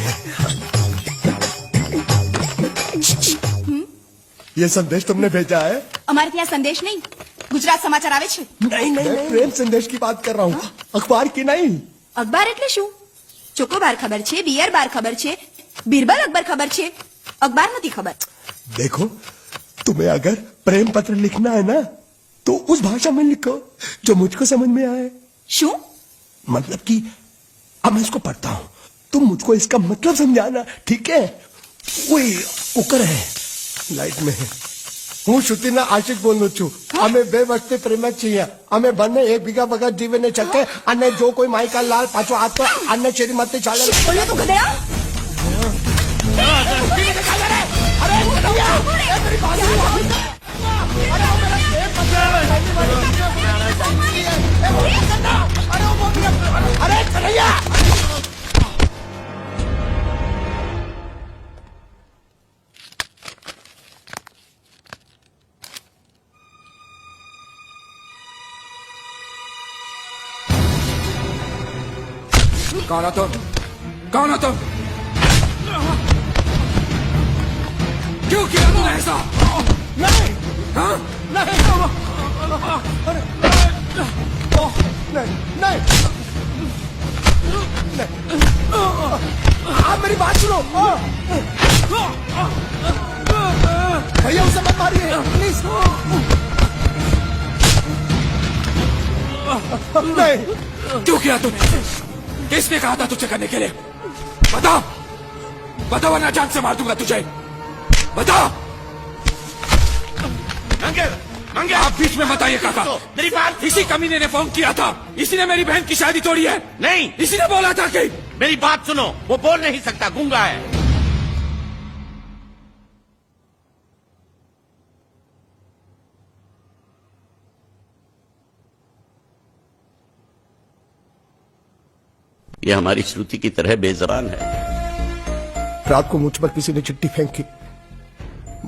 है। ये संदेश तुमने भेजा है? અમારે ત્યાં સંદેશ નહીં, ગુજરાત સમાચાર આવે છે। नहीं नहीं, प्रेम संदेश की बात कर रहा हूँ, अखबार की नहीं। અખબાર એટલે શું? ચોકોબાર ખબર છે, બિયર બાર ખબર છે, બીરબલ અકબર ખબર છે, અખબાર નથી ખબર। देखो, तुम्हें अगर प्रेम पत्र लिखना है ना तो उस भाषा में लिखो जो मुझको समझ में आए। શું? मतलब कि अब मैं इसको पढ़ता हूँ, तुम मुझको इसका मतलब समझाना, ठीक है? वही कुकर है लाइट में है। હું શ્રુતિના આશિક બોલું છું। અમે બે વખતે પ્રેમ જ છીએ। અમે બંને એક બીજા વગર જીવી નહીં શકે અને જો કોઈ માઈકા લાલ પાછો આ તો આને શ્રીમતી ચાલે। બોલ્યો તું ગધેડા? अरे कन्हैया! कौन हो तुम? कौन हो तुम? क्यों किया तुमने ऐसा? नहीं हाँ? नहीं नहीं आप मेरी बात सुनो। भैया उसे मत मारिए प्लीज। नहीं। क्यों किया तुमने? किसने कहा था तुझे करने के लिए? बता, बता वरना जान से मार दूंगा तुझे। बता। मंगे आप बीच में बताइए काका। मेरी बात इसी कमीने ने फोन किया था, इसी ने मेरी बहन की शादी तोड़ी है। नहीं, इसी ने बोला था कि मेरी बात सुनो, वो बोल नहीं सकता, गूंगा है। ये हमारी श्रुति की तरह बेजबान है। रात को मुझ पर किसी ने चिट्ठी फेंकी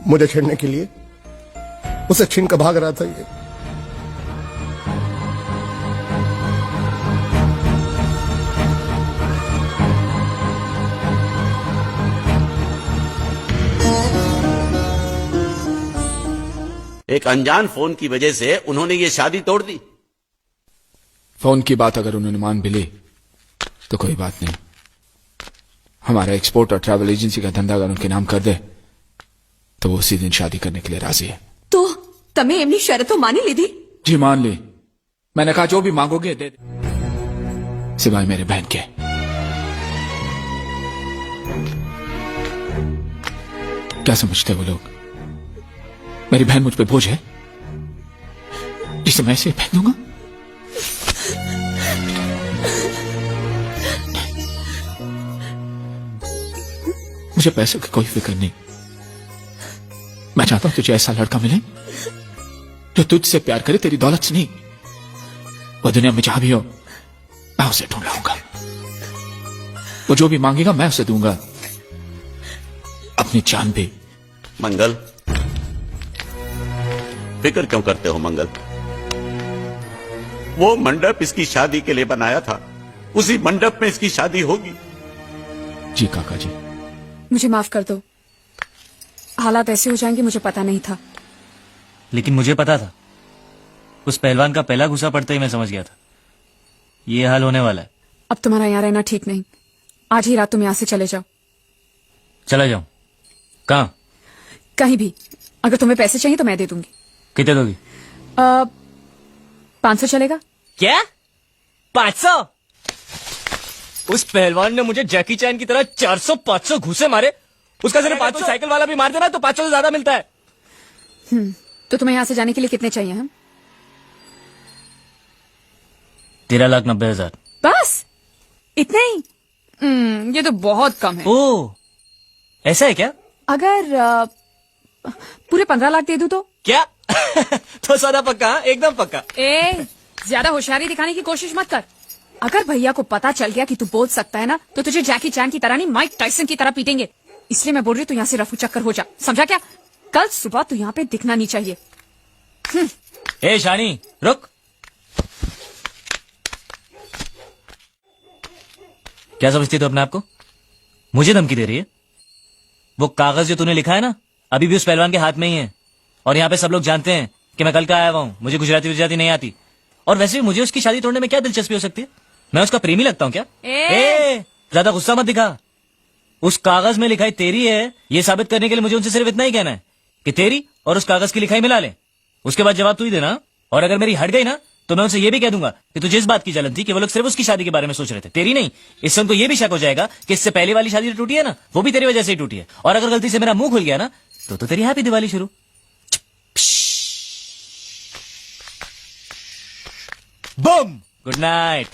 मुझे छेड़ने के लिए। उसे छीन कर भाग रहा था ये। एक अनजान फोन की वजह से उन्होंने ये शादी तोड़ दी। फोन की बात अगर उन्होंने मान भी ली तो कोई बात नहीं। हमारा एक्सपोर्ट और ट्रैवल एजेंसी का धंधा अगर उनके नाम कर दे तो वो उसी दिन शादी करने के लिए राजी है। તો તમે એમની શરતો માની લીધી? जी मान ली। मैंने कहा जो भी मांगोगे दे दे, सिवाय मेरे बहन के। क्या समझते वो लोग? मेरी बहन मुझ पे बोझ है जिसे मैं इसे फेंक दूंगा? मुझे पैसों की कोई फिक्र नहीं। मैं चाहता हूं तुझे ऐसा लड़का मिले जो तुझसे प्यार करे, तेरी दौलत से नहीं। वो दुनिया में जहां भी हो मैं उसे ढूंढ लाऊंगा। वो जो भी मांगेगा मैं उसे दूंगा, अपनी जान भी। मंगल, फिक्र क्यों करते हो मंगल? वो मंडप इसकी शादी के लिए बनाया था, उसी मंडप में इसकी शादी होगी। जी काका जी, मुझे माफ कर दो। हालात ऐसे हो जाएंगे मुझे पता नहीं था। लेकिन मुझे पता था। उस पहलवान का पहला गुस्सा पड़ते ही मैं समझ गया था ये हाल होने वाला है। अब तुम्हारा यहाँ रहना ठीक नहीं। आज ही रात तुम यहाँ से चले जाओ। चला जाऊं? कहाँ? कहीं भी। अगर तुम्हें पैसे चाहिए तो मैं दे दूंगी। कितने दोगी? 500 चलेगा? क्या? 500? उस पहलवान ने मुझे जैकी चैन की तरह 400-500 घूसे मारे। उसका सिर्फ 500 साइकिल वाला भी मार देना तो 500 से ज्यादा मिलता है। तो तुम्हें यहाँ से जाने के लिए कितने चाहिए? हम 13,90,000। बस इतने ही? ये तो बहुत कम है। ओह, ऐसा है क्या? अगर पूरे 15 लाख दे दूं तो? क्या? तो सौदा पक्का? एकदम पक्का। ए, ज्यादा होशियारी दिखाने की कोशिश मत कर। अगर भैया को पता चल गया कि तू बोल सकता है ना तो तुझे जैकी चैन की तरह नहीं माइक टाइसन की तरह पीटेंगे। इसलिए मैं बोल रही हूँ तू यहाँ से रफू चक्कर हो जा, समझा क्या? कल सुबह तू यहाँ पे दिखना नहीं चाहिए। ए शानी रुक। क्या समझती तू अपने आप को? मुझे धमकी दे रही है? वो कागज जो तूने लिखा है ना, अभी भी उस पहलवान के हाथ में ही है। और यहाँ पे सब लोग जानते हैं कि मैं कल का आया हुआ हूँ, मुझे गुजराती नहीं आती। और वैसे भी मुझे उसकी शादी तोड़ने में क्या दिलचस्पी हो सकती है? मैं उसका प्रेमी लगता हूँ क्या? ज्यादा गुस्सा मत दिखा। उस कागज में लिखाई तेरी है, ये साबित करने के लिए मुझे उनसे सिर्फ इतना ही कहना है कि तेरी और उस कागज की लिखाई मिला ले। उसके बाद जवाब तू ही देना। और अगर मेरी हट गई ना, तो मैं उनसे ये भी कह दूंगा कि तुझे इस बात की जलन थी कि वो लोग सिर्फ उसकी शादी के बारे में सोच रहे थे, तेरी नहीं। इससे उनको ये भी शक हो जाएगा कि इससे पहले वाली शादी जो टूटी है ना, वो भी तेरी वजह से ही टूटी है। और अगर गलती से मेरा मुंह खुल गया ना, तो तेरी हैप्पी दिवाली शुरू। बम। Good night.